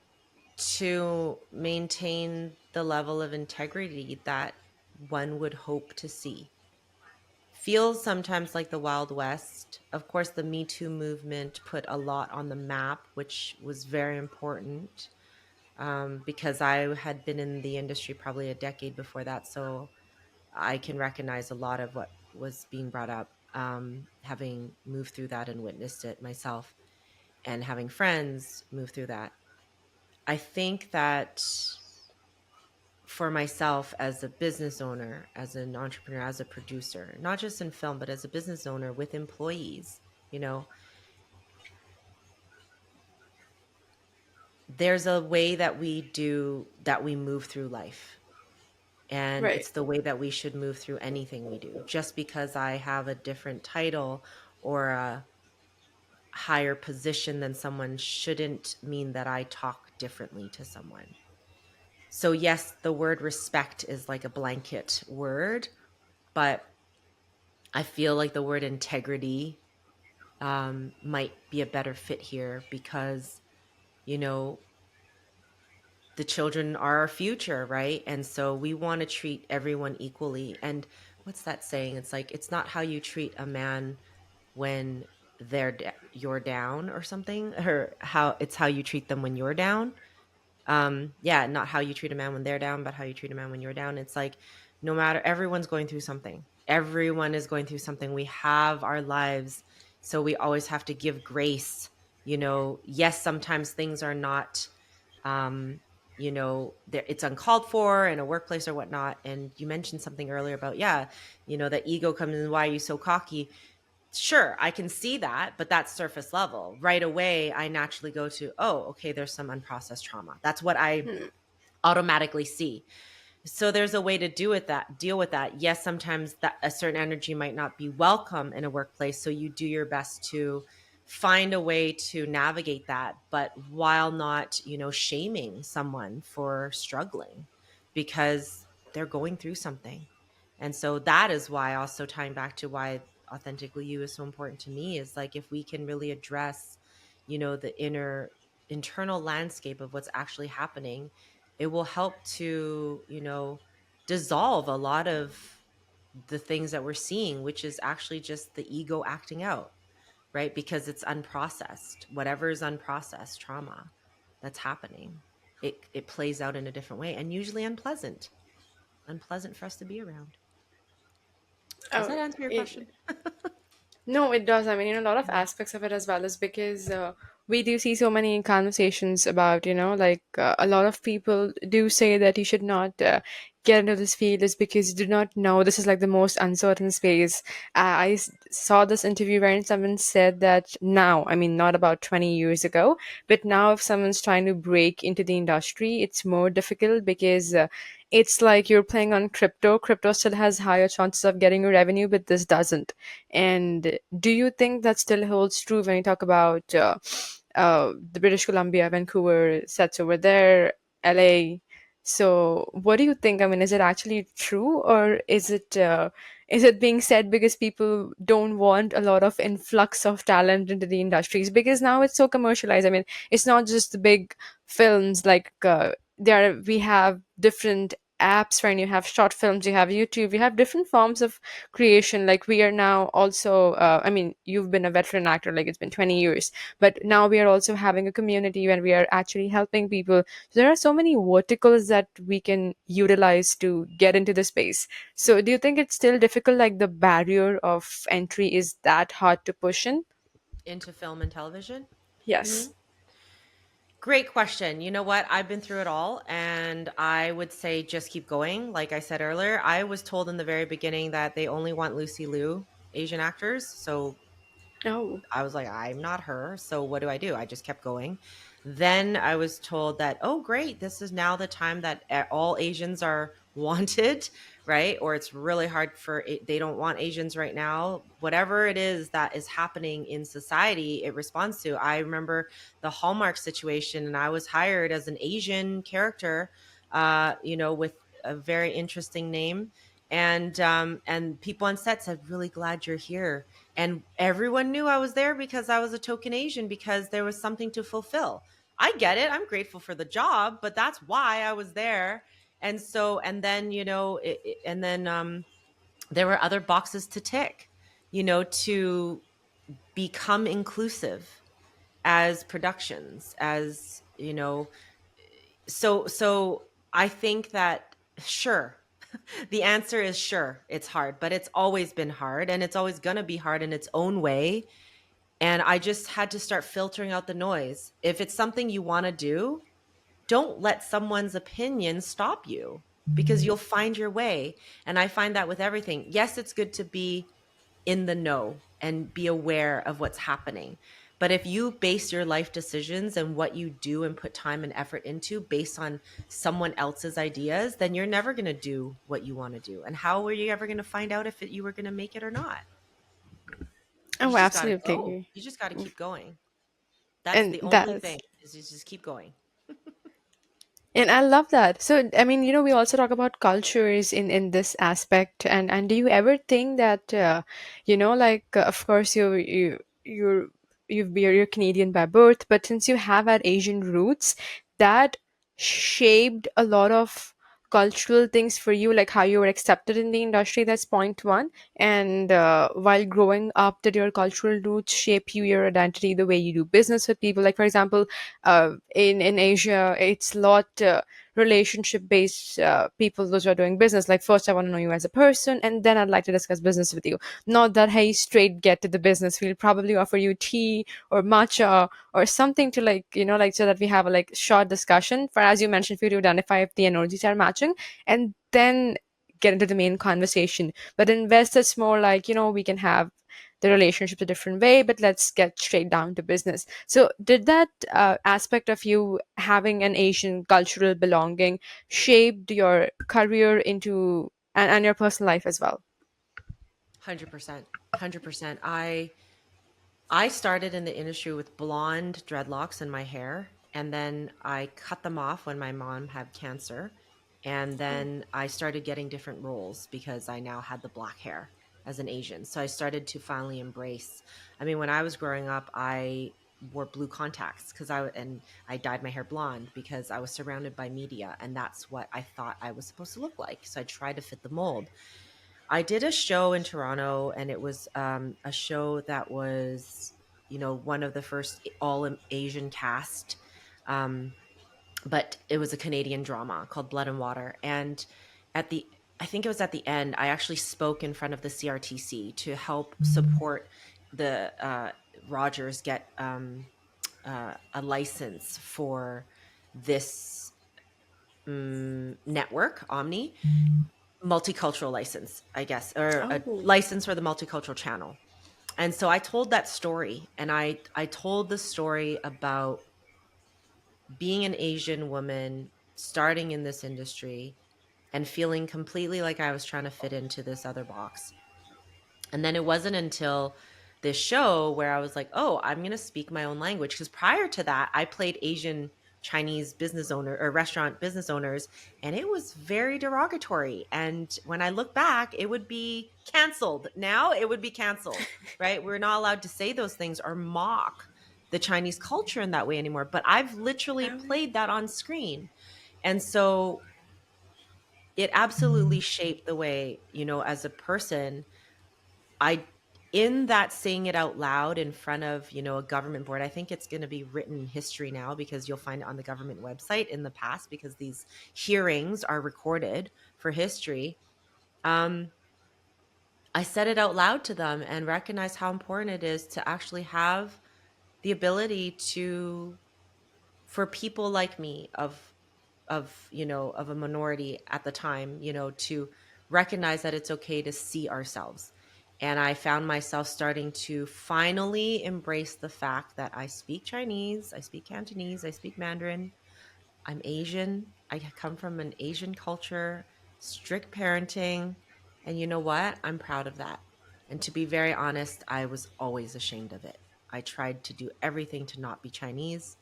Speaker 2: to maintain the level of integrity that one would hope to see. Feels sometimes like the Wild West. Of course, the Me Too movement put a lot on the map, which was very important, because I had been in the industry probably a decade before that. So I can recognize a lot of what was being brought up, having moved through that and witnessed it myself, and having friends move through that. I think that for myself as a business owner, as an entrepreneur, as a producer, not just in film, but as a business owner with employees, you know, there's a way that we move through life. And
Speaker 1: Right.
Speaker 2: it's the way that we should move through anything we do. Just because I have a different title or a higher position than someone shouldn't mean that I talk differently to someone. So, yes, the word respect is like a blanket word, but I feel like the word integrity might be a better fit here because, you know, the children are our future, right? And so we want to treat everyone equally. And what's that saying? It's like, it's not how you treat a man when you're down or something, or how it's how you treat them when you're down. Yeah, not how you treat a man when they're down, but how you treat a man when you're down. It's like no matter, everyone's going through something. Everyone is going through something. We have our lives, so we always have to give grace. Yes, sometimes things are not, um it's uncalled for in a workplace or whatnot. And you mentioned something earlier about, yeah, that ego comes in. Why are you so cocky? Sure, I can see that, but that's surface level. Right away, I naturally go to, oh, okay, there's some unprocessed trauma. That's what I
Speaker 1: Hmm.
Speaker 2: automatically see. So there's a way to deal with that. Yes, sometimes that a certain energy might not be welcome in a workplace, so you do your best to find a way to navigate that, but while not, shaming someone for struggling because they're going through something. And so that is why, also tying back to why authentically you is so important to me, is like, if we can really address, the internal landscape of what's actually happening, it will help to, dissolve a lot of the things that we're seeing, which is actually just the ego acting out, right? Because it's unprocessed. Whatever is unprocessed trauma that's happening, it plays out in a different way, and usually unpleasant for us to be around. Does
Speaker 1: Oh,
Speaker 2: that answer your question?
Speaker 1: no, it does. I mean, a lot of aspects of it as well is because we do see so many conversations about, like a lot of people do say that you should not get into this field is because you do not know. This is like the most uncertain space. Saw this interview wherein someone said that now, I mean, not about 20 years ago, but now if someone's trying to break into the industry, it's more difficult because it's like you're playing on crypto. Crypto still has higher chances of getting a revenue, but this doesn't. And do you think that still holds true when you talk about the British Columbia, Vancouver, sets over there, LA? So, what do you think? I mean, is it actually true, or is it being said because people don't want a lot of influx of talent into the industries? Because now it's so commercialized. I mean, it's not just the big films like there we have different apps when you have short films, you have YouTube, you have different forms of creation. Like we are now also I mean, you've been a veteran actor, like it's been 20 years, but now we are also having a community when we are actually helping people. So there are so many verticals that we can utilize to get into the space. So do you think it's still difficult, like the barrier of entry is that hard to push in?
Speaker 2: Into film and television? You
Speaker 1: Yes.
Speaker 2: mean? Great question. You know what? I've been through it all, and I would say just keep going. Like I said earlier, I was told in the very beginning that they only want Lucy Liu Asian actors. So
Speaker 1: Oh.
Speaker 2: I was like, I'm not her. So what do? I just kept going. Then I was told that, oh, great, this is now the time that all Asians are wanted, right? Or it's really hard they don't want Asians right now. Whatever it is that is happening in society, it responds to. I remember the Hallmark situation, and I was hired as an Asian character, with a very interesting name. And people on set said, really glad you're here, and everyone knew I was there because I was a token Asian, because there was something to fulfill. I get it. I'm grateful for the job, but that's why I was there. And so, and then, there were other boxes to tick, to become inclusive as productions, so I think that, sure, the answer is sure, it's hard, but it's always been hard, and it's always going to be hard in its own way. And I just had to start filtering out the noise. If it's something you want to do, don't let someone's opinion stop you, because you'll find your way. And I find that with everything. Yes, it's good to be in the know and be aware of what's happening. But if you base your life decisions and what you do and put time and effort into based on someone else's ideas, then you're never going to do what you want to do. And how were you ever going to find out if you were going to make it or not? You
Speaker 1: Oh,
Speaker 2: just got to go.
Speaker 1: absolutely.
Speaker 2: You just got to keep going. That's
Speaker 1: And
Speaker 2: the only
Speaker 1: that's
Speaker 2: thing, is you just keep going.
Speaker 1: And I love that. So, I mean, we also talk about cultures in this aspect, and do you ever think that, like, of course, you're Canadian by birth, but since you have had Asian roots, that shaped a lot of cultural things for you, like how you were accepted in the industry. That's point one. And while growing up, did your cultural roots shape your identity, the way you do business with people? Like, for example, in Asia, it's a lot relationship based people those who are doing business. Like first, I want to know you as a person, and then I'd like to discuss business with you. Not that hey, straight get to the business. We'll probably offer you tea or matcha or something to like like so that we have a like short discussion for as you mentioned for you to identify if the energies are matching, and then get into the main conversation. But invest it's more like we can have the relationship a different way, but let's get straight down to business. So did that aspect of you having an Asian cultural belonging shaped your career into and your personal life as well?
Speaker 2: 100%. 100%. I started in the industry with blonde dreadlocks in my hair, and then I cut them off when my mom had cancer. And then I started getting different roles because I now had the black hair as an Asian. So I started to finally embrace. I mean, when I was growing up, I wore blue contacts and I dyed my hair blonde because I was surrounded by media, and that's what I thought I was supposed to look like. So I tried to fit the mold. I did a show in Toronto, and it was a show that was, one of the first all Asian cast. Um, but it was a Canadian drama called Blood and Water. And at the, I think it was at the end, I actually spoke in front of the CRTC to help support the Rogers get a license for this network, Omni, multicultural license, I guess, or a
Speaker 1: Oh.
Speaker 2: license for the multicultural channel. And so I told that story, and I told the story about being an Asian woman starting in this industry and feeling completely like I was trying to fit into this other box. And then it wasn't until this show where I was like, oh, I'm going to speak my own language. Because prior to that, I played Asian Chinese business owner or restaurant business owners, and it was very derogatory. And when I look back, it would be canceled. Now it would be canceled, right? We're not allowed to say those things or mock the Chinese culture in that way anymore. But I've literally
Speaker 1: Oh.
Speaker 2: played that on screen. And so it absolutely shaped the way, as a person, I in that saying it out loud in front of, a government board. I think it's going to be written in history now because you'll find it on the government website in the past because these hearings are recorded for history. Um, I said it out loud to them and recognized how important it is to actually have the ability to for people like me of a minority at the time, to recognize that it's okay to see ourselves. And I found myself starting to finally embrace the fact that I speak Chinese, I speak Cantonese, I speak Mandarin, I'm Asian, I come from an Asian culture, strict parenting, and you know what, I'm proud of that. And to be very honest, I was always ashamed of it. I tried to do everything to not be Chinese.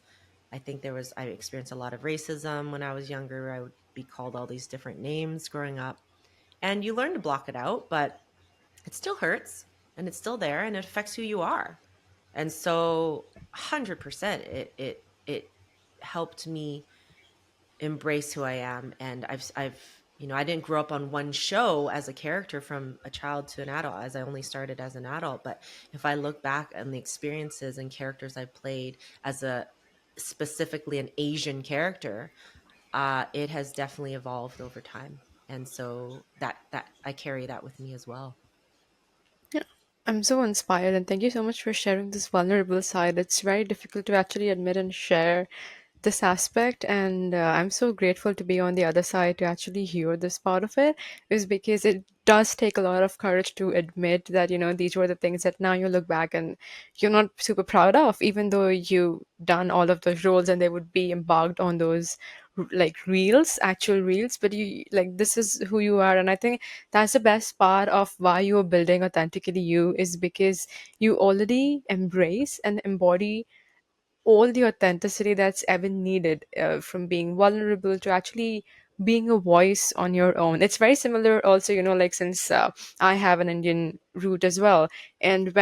Speaker 2: I experienced a lot of racism when I was younger. I would be called all these different names growing up. And you learn to block it out, but it still hurts and it's still there and it affects who you are. And so 100% it helped me embrace who I am. And I didn't grow up on one show as a character from a child to an adult, as I only started as an adult. But if I look back on the experiences and characters I played as a specifically an Asian character, it has definitely evolved over time. And so that I carry that with me as well.
Speaker 1: Yeah, I'm so inspired, and thank you so much for sharing this vulnerable side. It's very difficult to actually admit and share this aspect, and I'm so grateful to be on the other side to actually hear this part of it, is because it does take a lot of courage to admit that, these were the things that now you look back and you're not super proud of, even though you done all of those roles and they would be embarked on those like reels, actual reels, but you like this is who you are. And I think that's the best part of why you are building authentically you, is because you already embrace and embody all the authenticity that's ever needed, from being vulnerable to actually being a voice on your own. It's very similar also, like since I have an Indian root as well. And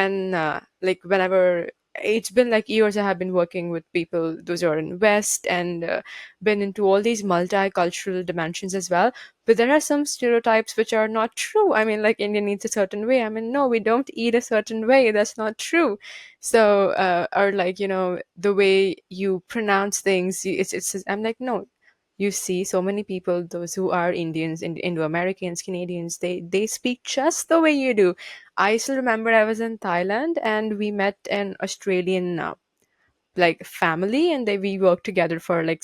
Speaker 1: like whenever it's been like years I have been working with people, those are in West, and been into all these multicultural dimensions as well. But there are some stereotypes which are not true. I mean, like Indian eats a certain way. I mean, no, we don't eat a certain way. That's not true. So or like, the way you pronounce things, it's I'm like, no, you see so many people, those who are Indians, Indo-Americans, Canadians, they speak just the way you do. I still remember I was in Thailand and we met an Australian like family, and we worked together for like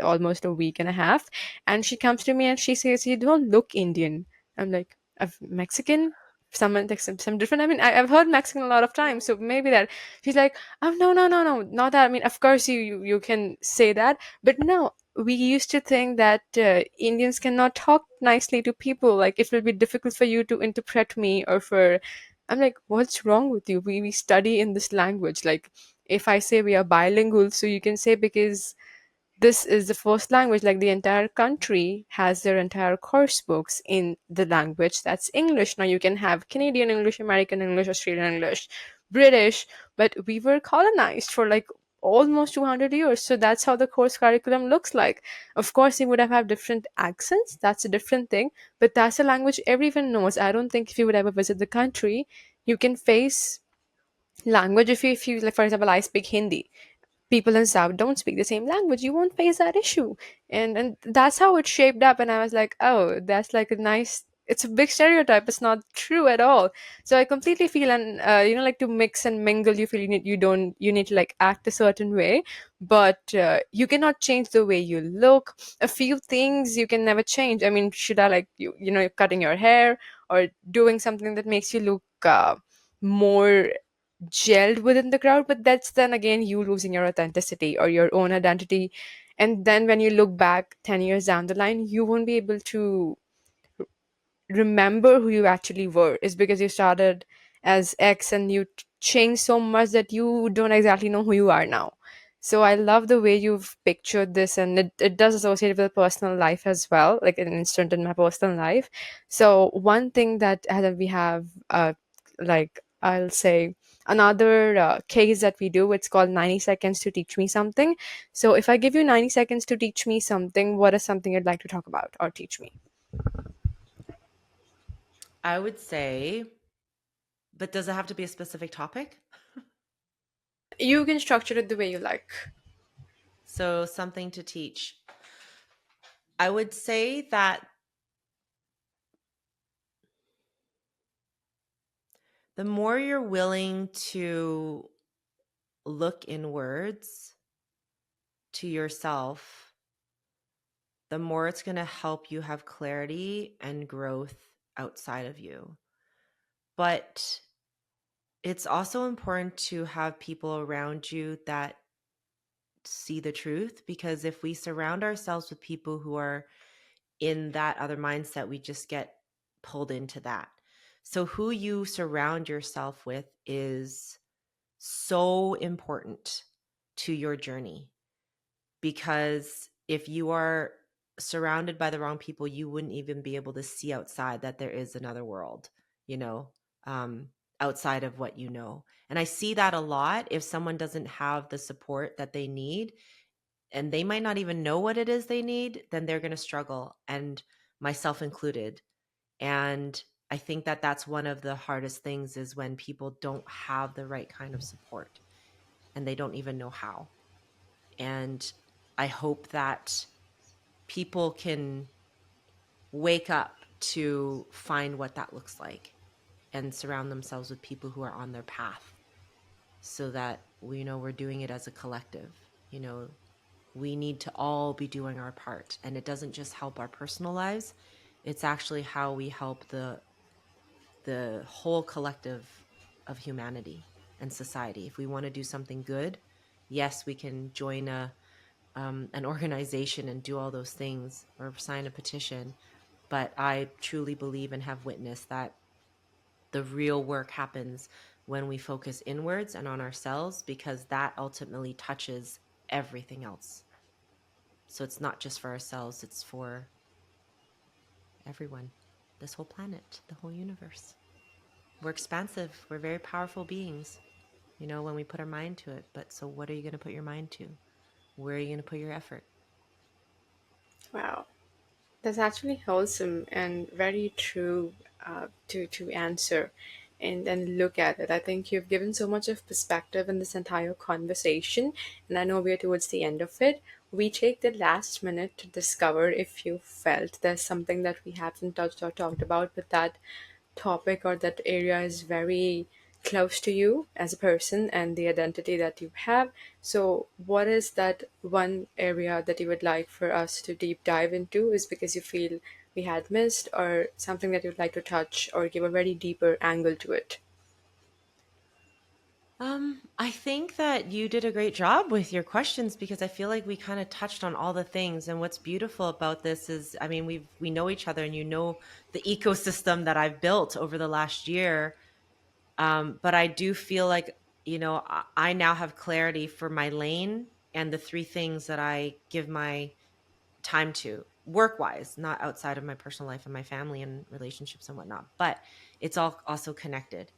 Speaker 1: almost a week and a half. And she comes to me and she says, you don't look Indian. I'm like, of Mexican, someone like some different. I mean, I've heard Mexican a lot of times, so maybe that. She's like, oh, no, no, no, no, not that. I mean, of course you can say that, but no, we used to think that Indians cannot talk nicely to people, like it will be difficult for you to interpret me, or for. I'm like, what's wrong with you? We study in this language. Like, if I say we are bilingual, so you can say because this is the first language, like the entire country has their entire course books in the language that's English. Now you can have Canadian English, American English, Australian English, British, but we were colonized for like almost 200 years. So that's how the course curriculum looks like. Of course, they would have different accents. That's a different thing, but that's a language everyone knows. I don't think if you would ever visit the country, you can face language. If you like, for example, I speak Hindi, people in South don't speak the same language, you won't face that issue. And that's how it shaped up. And I was like, oh, that's like a nice it's a big stereotype. It's not true at all. So I completely feel, and like to mix and mingle, you feel you need to like act a certain way, but you cannot change the way you look. A few things you can never change. I mean, should I like cutting your hair or doing something that makes you look more gelled within the crowd, but that's then again you losing your authenticity or your own identity. And then when you look back 10 years down the line, you won't be able to remember who you actually were. Is because you started as X and you changed so much that you don't exactly know who you are now. So I love the way you've pictured this, and it does associate with personal life as well, like an instant in my personal life. So one thing that we have, like I'll say another case that we do, it's called 90 seconds to teach me something. So if I give you 90 seconds to teach me something, what is something you'd like to talk about or teach me?
Speaker 2: I would say, but does it have to be a specific topic?
Speaker 1: You can structure it the way you like.
Speaker 2: So, something to teach. I would say that the more you're willing to look inwards to yourself, the more it's going to help you have clarity and growth outside of you. But it's also important to have people around you that see the truth, because if we surround ourselves with people who are in that other mindset, we just get pulled into that. So, who you surround yourself with is so important to your journey, because if you are surrounded by the wrong people, you wouldn't even be able to see outside that there is another world, you know, outside of what you know. And I see that a lot. If someone doesn't have the support that they need, and they might not even know what it is they need, then they're going to struggle, and myself included. And I think that that's one of the hardest things, is when people don't have the right kind of support and they don't even know how. And I hope that people can wake up to find what that looks like and surround themselves with people who are on their path, so that we know we're doing it as a collective. You know, we need to all be doing our part, and it doesn't just help our personal lives, it's actually how we help the whole collective of humanity and society. If we want to do something good, yes, we can join an organization and do all those things or sign a petition. But I truly believe and have witnessed that the real work happens when we focus inwards and on ourselves, because that ultimately touches everything else. So it's not just for ourselves, it's for everyone, this whole planet, the whole universe. We're expansive, we're very powerful beings, you know, when we put our mind to it. But so, what are you going to put your mind to? Where are you going to put your effort?
Speaker 1: Wow. That's actually wholesome and very true to answer and look at it. I think you've given so much of perspective in this entire conversation, and I know we're towards the end of it. We take the last minute to discover if you felt there's something that we haven't touched or talked about, but that topic or that area is very close to you as a person and the identity that you have. So, what is that one area that you would like for us to deep dive into? Is because you feel we had missed, or something that you'd like to touch or give a very deeper angle to it?
Speaker 2: I think that you did a great job with your questions, because I feel like we kind of touched on all the things. And what's beautiful about this is, I mean, we know each other, and you know the ecosystem that I've built over the last year. But I do feel like, you know, I now have clarity for my lane and the three things that I give my time to, work wise, not outside of my personal life and my family and relationships and whatnot, but it's all also connected.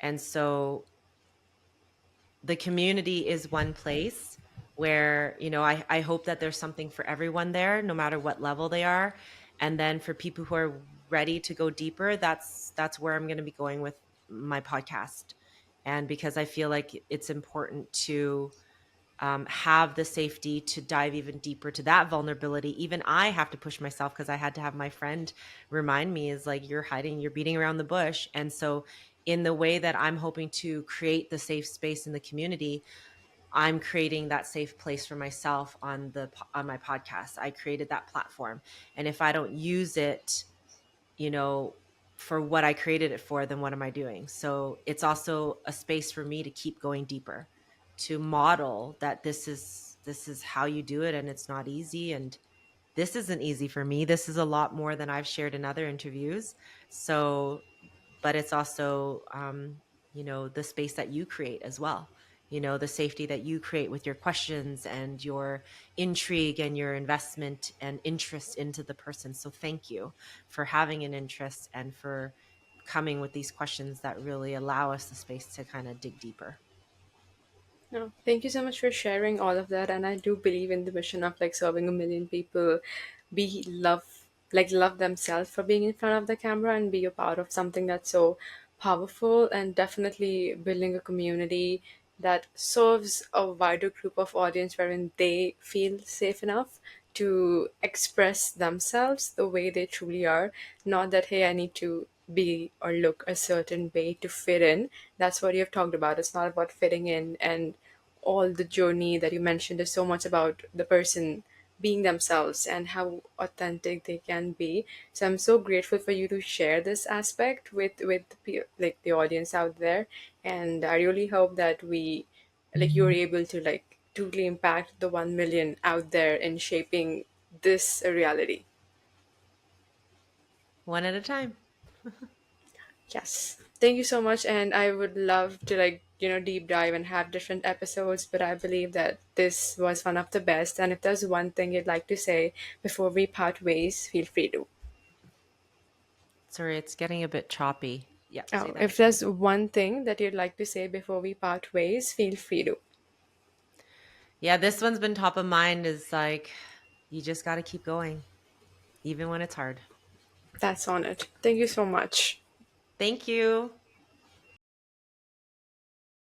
Speaker 2: And so the community is one place where, you know, I hope that there's something for everyone there, no matter what level they are. And then for people who are ready to go deeper, that's where I'm going to be going with my podcast. And because I feel like it's important to have the safety to dive even deeper to that vulnerability. Even I have to push myself because I had to have my friend remind me, is like, you're hiding, you're beating around the bush. And so, in the way that I'm hoping to create the safe space in the community, I'm creating that safe place for myself on my podcast. I created that platform. And if I don't use it, you know, for what I created it for, then what am I doing? So it's also a space for me to keep going deeper, to model that this is how you do it, and it's not easy, and this isn't easy for me. This is a lot more than I've shared in other interviews. So, but it's also, the space that you create as well. The safety that you create with your questions and your intrigue and your investment and interest into the person. So, thank you for having an interest and for coming with these questions that really allow us the space to kind of dig deeper.
Speaker 1: No, thank you so much for sharing all of that. And I do believe in the mission of like serving a million people be love themselves for being in front of the camera and be a part of something that's so powerful, and definitely building a community that serves a wider group of audience wherein they feel safe enough to express themselves the way they truly are. Not that, hey, I need to be or look a certain way to fit in. That's what you've talked about. It's not about fitting in, and all the journey that you mentioned is so much about the person being themselves and how authentic they can be. So I'm so grateful for you to share this aspect with like the audience out there, and I really hope that we like you're able to like truly impact the 1 million out there in shaping this reality.
Speaker 2: One at a time.
Speaker 1: Yes. Thank you so much. And I would love to like, deep dive and have different episodes, but I believe that this was one of the best. And if there's one thing you'd like to say before we part ways, feel free to.
Speaker 2: Sorry, it's getting a bit choppy. Yep, say
Speaker 1: Oh,
Speaker 2: that
Speaker 1: if
Speaker 2: again.
Speaker 1: there's one thing that you'd like to say before we part ways, feel free to.
Speaker 2: Yeah, this one's been top of mind, is like, you just got to keep going, even when it's hard.
Speaker 1: That's on it. Thank you so much.
Speaker 2: Thank you.